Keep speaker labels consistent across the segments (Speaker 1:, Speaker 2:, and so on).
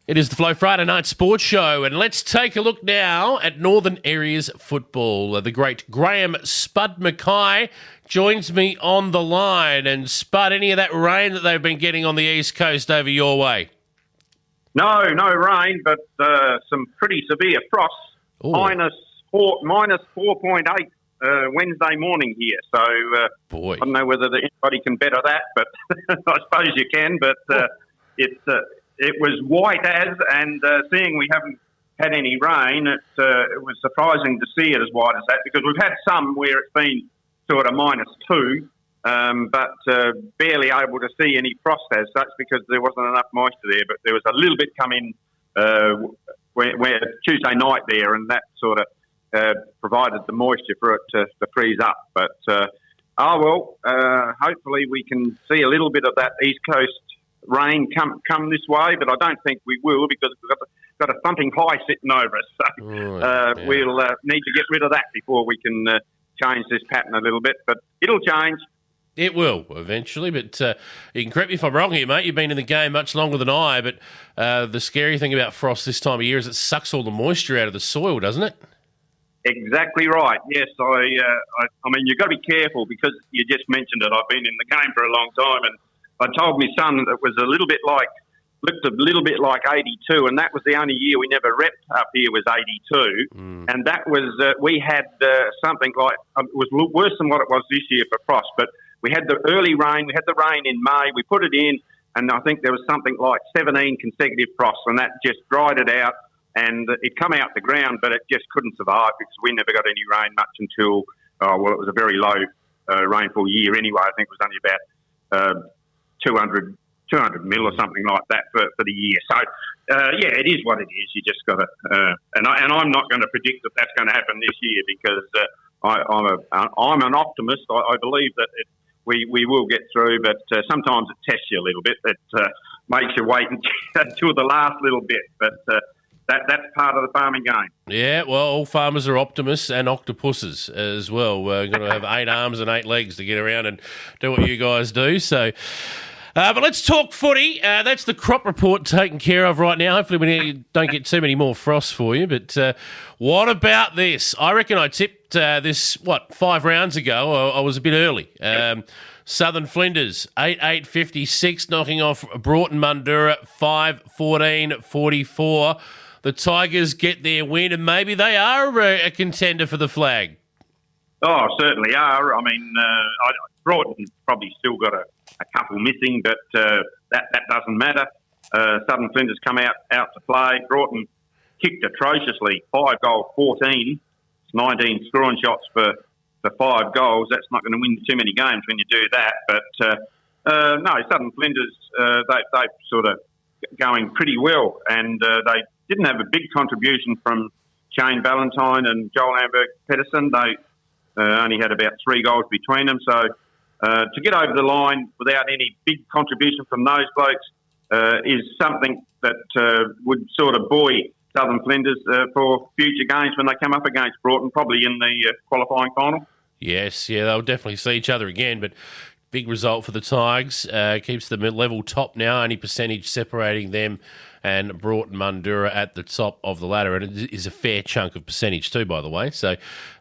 Speaker 1: It is the Flow Friday Night Sports Show, and let's take a look now at Northern Areas football. The great Graham Spud McKay joins me on the line. And Spud, any of that rain that they've been getting on the East Coast over your way?
Speaker 2: No rain, but some pretty severe frost.
Speaker 1: Ooh.
Speaker 2: Minus 4.8 Wednesday morning here. So
Speaker 1: Boy.
Speaker 2: I don't know whether anybody can better that, but I suppose you can. But it was white as, and seeing we haven't had any rain, it was surprising to see it as white as that, because we've had some where it's been sort of -2, but barely able to see any frost as such, because there wasn't enough moisture there. But there was a little bit come in where Tuesday night there, and that sort of provided the moisture for it to freeze up. But hopefully we can see a little bit of that East Coast rain come this way, but I don't think we will, because we've got a thumping high sitting over us. So we'll need to get rid of that before we can change this pattern a little bit. But it'll change.
Speaker 1: It will eventually, but you can correct me if I'm wrong here, mate. You've been in the game much longer than I, but the scary thing about frost this time of year is it sucks all the moisture out of the soil, doesn't it?
Speaker 2: Exactly right. Yes, I mean, you've got to be careful, because you just mentioned it. I've been in the game for a long time, and I told my son that it was looked a little bit like 82, and that was the only year we never repped up here was 82. And that was, we had something like, it was worse than what it was this year for frost, but we had the early rain, we had the rain in May, we put it in, and I think there was something like 17 consecutive frosts, and that just dried it out, and it come out the ground, but it just couldn't survive, because we never got any rain much until, it was a very low rainfall year anyway. I think it was only about 200 mil or something like that for the year. So, it is what it is. You just got to, and I'm not going to predict that that's going to happen this year, because I'm an optimist. I believe that we will get through, but sometimes it tests you a little bit. It makes you wait until the last little bit, but that's part of the farming game. Yeah,
Speaker 1: well, all farmers are optimists and octopuses as well. We're going to have 8 arms and 8 legs to get around and do what you guys do. So, but let's talk footy. That's the crop report taken care of right now. Hopefully we don't get too many more frosts for you. But what about this? I reckon I tipped this, 5 rounds ago. I was a bit early. Southern Flinders, 8-8-56, knocking off Broughton Mundura, 5-14-44. The Tigers get their win, and maybe they are a contender for the flag.
Speaker 2: Oh, certainly are. I mean, Broughton probably still got a couple missing, but that doesn't matter. Southern Flinders come out to play. Broughton kicked atrociously, 5 goals, 14. It's 19 scoring shots for 5 goals. That's not going to win too many games when you do that. But no, Southern Flinders, they've sort of going pretty well, and they didn't have a big contribution from Shane Ballantyne and Joel Amberg-Pedersen. They only had about 3 goals between them. So to get over the line without any big contribution from those blokes is something that would sort of buoy Southern Flinders for future games when they come up against Broughton, probably in the qualifying final.
Speaker 1: Yes, they'll definitely see each other again, but big result for the Tigers. Keeps them at level top now, only percentage separating them and Broughton Mundura at the top of the ladder. And it is a fair chunk of percentage too, by the way. So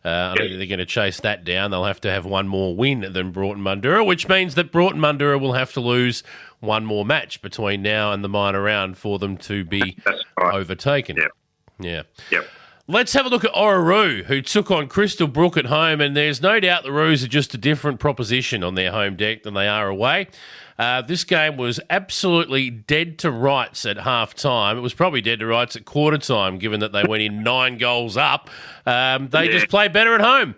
Speaker 1: I think they're going to chase that down. They'll have to have one more win than Broughton Mundura, which means that Broughton Mundura will have to lose one more match between now and the minor round for them to be overtaken.
Speaker 2: Yep.
Speaker 1: Let's have a look at Orroroo, who took on Crystal Brook at home, and there's no doubt the Roos are just a different proposition on their home deck than they are away. This game was absolutely dead to rights at half-time. It was probably dead to rights at quarter-time, given that they went in 9 goals up. They just play better at home.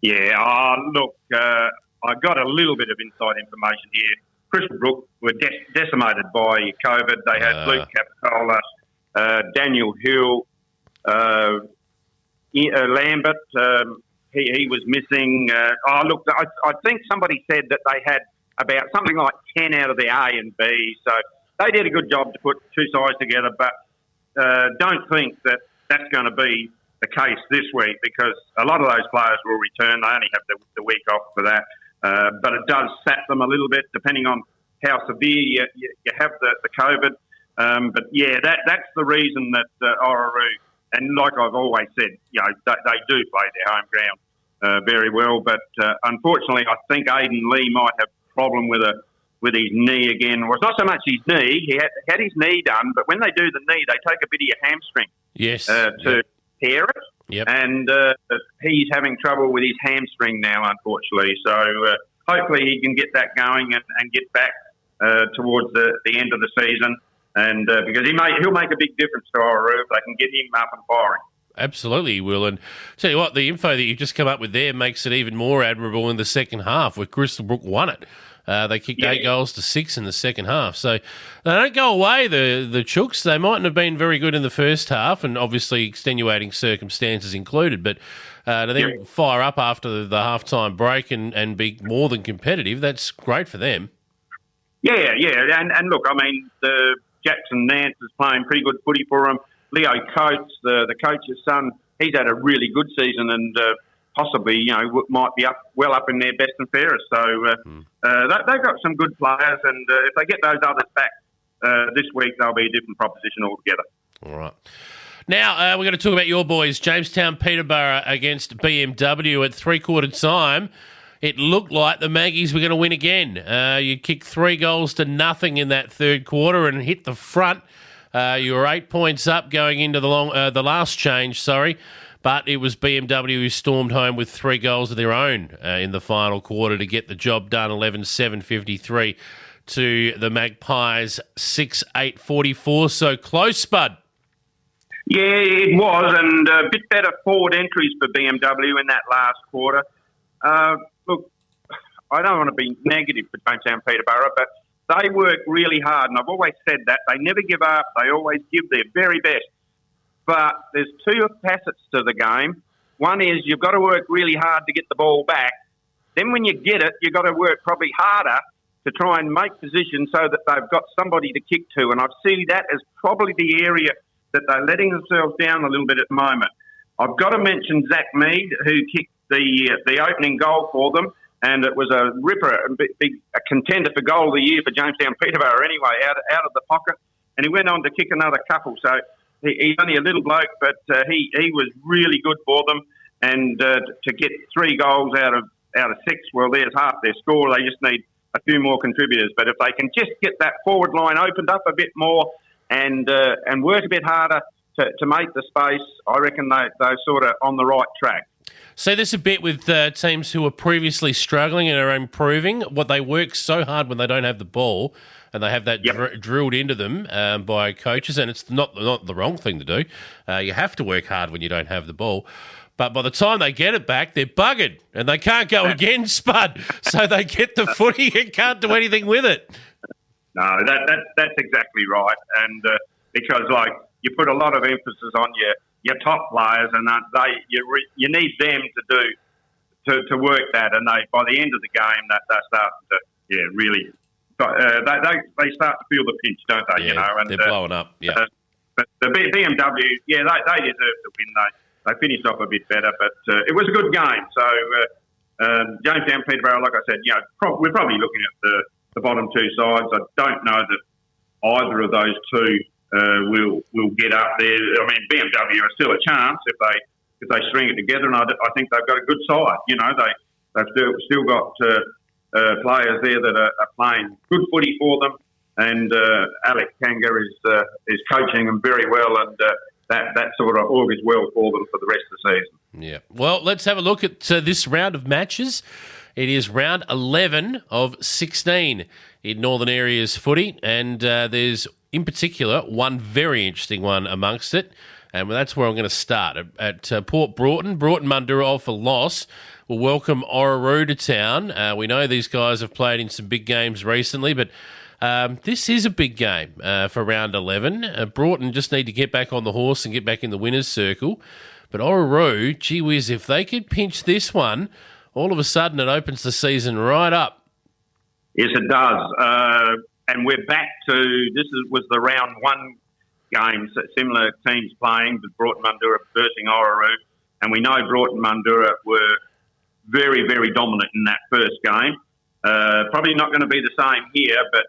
Speaker 2: Yeah, look, I got a little bit of inside information here. Crystal Brook were decimated by COVID. They had Luke Capitola, Daniel Hill, Lambert, he was missing. I think somebody said that they had about something like 10 out of the A and B, so they did a good job to put 2 sides together, but don't think that that's going to be the case this week, because a lot of those players will return. They only have the week off for that, but it does sap them a little bit, depending on how severe you have the COVID. But yeah, that's the reason that Orroroo, and like I've always said, they do play their home ground very well. But unfortunately, I think Aidan Lee might have a problem with his knee again. Well, it's not so much his knee. He had his knee done, but when they do the knee, they take a bit of your hamstring to tear it.
Speaker 1: Yep.
Speaker 2: And he's having trouble with his hamstring now, unfortunately. So hopefully he can get that going and get back towards the end of the season. And because he'll make a big difference to Orroroo if they can get him up and firing.
Speaker 1: Absolutely, he will. And tell you what, the info that you've just come up with there makes it even more admirable in the second half, where Crystalbrook won it. They kicked 8 goals to 6 in the second half. So they don't go away, the Chooks. They mightn't have been very good in the first half, and obviously extenuating circumstances included, but to then fire up after the halftime break and be more than competitive, that's great for them.
Speaker 2: Yeah. And look, I mean, the Jackson Nance is playing pretty good footy for him. Leo Coates, the coach's son, he's had a really good season and possibly, might be up in their best and fairest. So they've got some good players, and if they get those others back this week, they'll be a different proposition altogether.
Speaker 1: All right. Now, we're going to talk about your boys, Jamestown Peterborough against BMW at three-quarter time. It looked like the Maggies were going to win again. You kicked 3 goals to nothing in that third quarter and hit the front. You were 8 points up going into the last change, but it was BMW who stormed home with 3 goals of their own in the final quarter to get the job done, 11-7-53 to the Magpies, 6-8-44. So close, Spud.
Speaker 2: Yeah, it was, and a bit better forward entries for BMW in that last quarter. Look, I don't want to be negative for Jamestown Peterborough, but they work really hard, and I've always said that. They never give up. They always give their very best. But there's 2 facets to the game. One is you've got to work really hard to get the ball back. Then when you get it, you've got to work probably harder to try and make position so that they've got somebody to kick to. And I see that as probably the area that they're letting themselves down a little bit at the moment. I've got to mention Zach Mead, who kicked the opening goal for them, and it was a ripper, a contender for goal of the year for Jamestown Peterborough anyway, out of the pocket. And he went on to kick another couple. So he's only a little bloke, but he was really good for them. And to get 3 goals out of 6, well, there's half their score. They just need a few more contributors. But if they can just get that forward line opened up a bit more and work a bit harder to make the space, I reckon they're sort of on the right track.
Speaker 1: See this a bit with teams who are previously struggling and are improving. What they work so hard when they don't have the ball, and they have that drilled into them by coaches, and it's not the wrong thing to do. You have to work hard when you don't have the ball. But by the time they get it back, they're buggered, and they can't go again, Spud. So they get the footy and can't do anything with it.
Speaker 2: No, that's exactly right. And because, you put a lot of emphasis on your top players, and you need them to work that. And by the end of the game, they're starting to really they start to feel the pinch, don't they?
Speaker 1: Yeah, and they're blowing up. Yeah,
Speaker 2: but the BMW, they deserve to win. They finished off a bit better, but it was a good game. So Jamestown Peterborough, like I said, we're probably looking at the bottom 2 sides. I don't know that either of those 2. Will get up there. I mean, BMW are still a chance if they string it together, and I think they've got a good side. They've still got players there that are playing good footy for them, and Alec Kanga is coaching them very well, and that sort of augurs well for them for the rest of the season.
Speaker 1: Yeah. Well, let's have a look at this round of matches. It is round 11 of 16 in Northern Areas footy, and there's in particular one very interesting one amongst it, and that's where I'm going to start at Port Broughton. Broughton Mundura off a loss will welcome Orroroo to town. We know these guys have played in some big games recently, but this is a big game for round 11. Broughton just need to get back on the horse and get back in the winner's circle. But Orroroo, gee whiz, if they could pinch this one, all of a sudden it opens the season right up.
Speaker 2: Yes, it does. And we're back to, was the round 1 game, similar teams playing, with Broughton Mundura versus Orroroo. And we know Broughton Mundura were very, very dominant in that first game. Probably not going to be the same here, but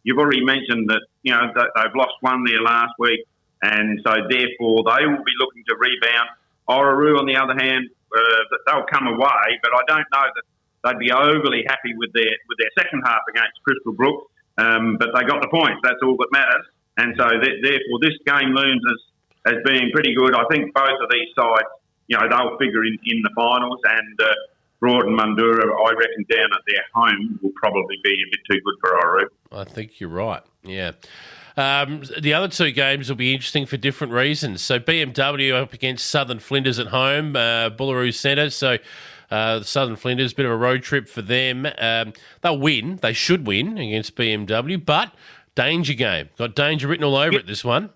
Speaker 2: you've already mentioned that, that they've lost one there last week, and so therefore they will be looking to rebound. Orroroo, on the other hand, they'll come away, but I don't know that they'd be overly happy with their second half against Crystal Brook. But they got the points. That's all that matters. And so therefore this game looms as being pretty good. I think both of these sides, they'll figure in the finals, and Broughton Mundura, I reckon, down at their home will probably be a bit too good for Orroroo.
Speaker 1: I think you're right, yeah. The other two games will be interesting for different reasons. So BMW up against Southern Flinders at home, Bullaroo Centre. So the Southern Flinders, bit of a road trip for them. They'll win. They should win against BMW, but danger game. Got danger written all over it, this one.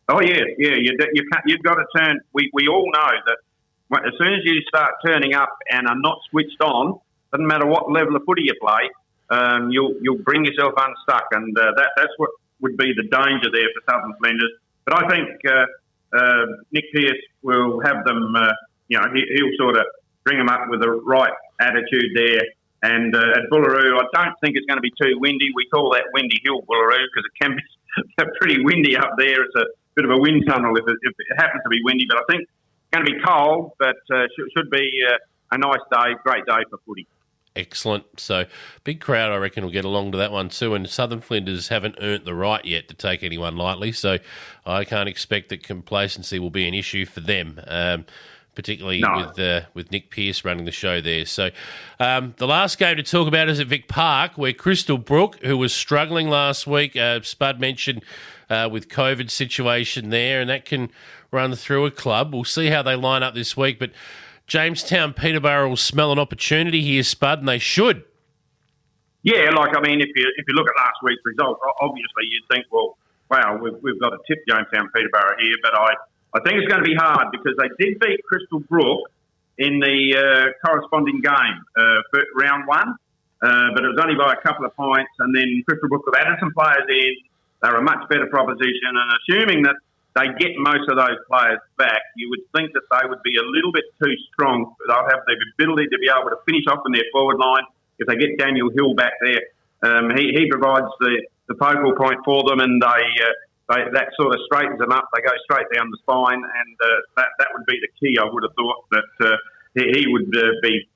Speaker 2: Oh, yeah. You've got to turn. We all know that as soon as you start turning up and are not switched on, doesn't matter what level of footy you play, you'll bring yourself unstuck, and that's what would be the danger there for Southern Flinders. But I think Nick Pearce will have them, he'll sort of bring them up with the right attitude there. And at Bullaroo, I don't think it's going to be too windy. We call that Windy Hill Bullaroo because it can be pretty windy up there. It's a bit of a wind tunnel if it happens to be windy. But I think it's going to be cold, but should be a nice day, great day for footy.
Speaker 1: Excellent. So, big crowd, I reckon, will get along to that one too. And Southern Flinders haven't earned the right yet to take anyone lightly. So, I can't expect that complacency will be an issue for them, particularly with Nick Pearce running the show there. So, the last game to talk about is at Vic Park, where Crystal Brook, who was struggling last week, Spud mentioned with COVID situation there, and that can run through a club. We'll see how they line up this week, but Jamestown Peterborough will smell an opportunity here, Spud, and they should.
Speaker 2: Yeah, if you look at last week's results, obviously you'd think, well, wow, we've got to tip Jamestown Peterborough here, but I think it's going to be hard because they did beat Crystal Brook in the corresponding game for round one, but it was only by a couple of points, and then Crystal Brook have added some players in. They're a much better proposition, and assuming that they get most of those players back, you would think that they would be a little bit too strong. They'll have the ability to be able to finish off in their forward line. If they get Daniel Hill back there, he provides the focal point for them, and that sort of straightens them up. They go straight down the spine, and that would be the key. I would have thought that he would be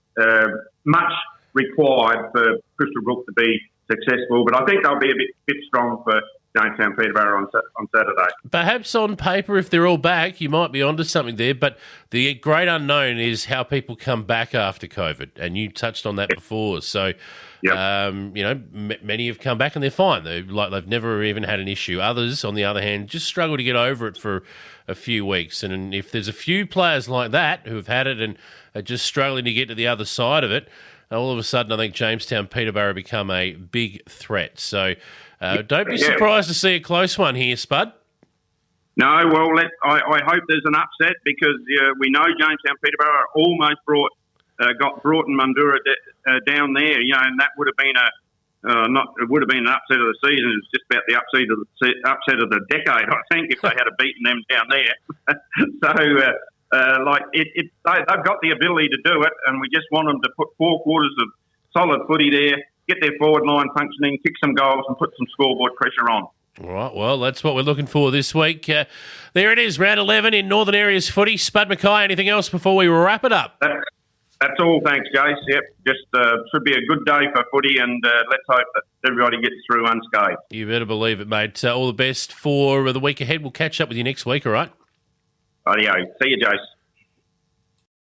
Speaker 2: much required for Crystal Brook to be successful. But I think they'll be a bit strong for Jamestown Peterborough on Saturday. Perhaps
Speaker 1: on paper, if they're all back, you might be onto something there. But the great unknown is how people come back after COVID, and you touched on that before. So, many have come back and they're fine. They've never even had an issue. Others, on the other hand, just struggle to get over it for a few weeks. And if there's a few players like that who have had it and are just struggling to get to the other side of it, all of a sudden I think Jamestown Peterborough become a big threat. So don't be surprised to see a close one here, Spud.
Speaker 2: No, well, I hope there's an upset because we know Jamestown Peterborough almost got Broughton Mundura down there, and that would have been it would have been an upset of the season. It was just about the upset of the decade, I think, if they had beaten them down there. So, they've got the ability to do it, and we just want them to put 4 quarters of solid footy there, get their forward line functioning, kick some goals, and put some scoreboard pressure on.
Speaker 1: All right, well, that's what we're looking for this week. There it is, round 11 in Northern Areas footy. Spud McKay, anything else before we wrap it up?
Speaker 2: That's all, thanks, Jace. Yep, just should be a good day for footy, and let's hope that everybody gets through unscathed.
Speaker 1: You better believe it, mate. All the best for the week ahead. We'll catch up with you next week, all right?
Speaker 2: Rightio. See you, Jace.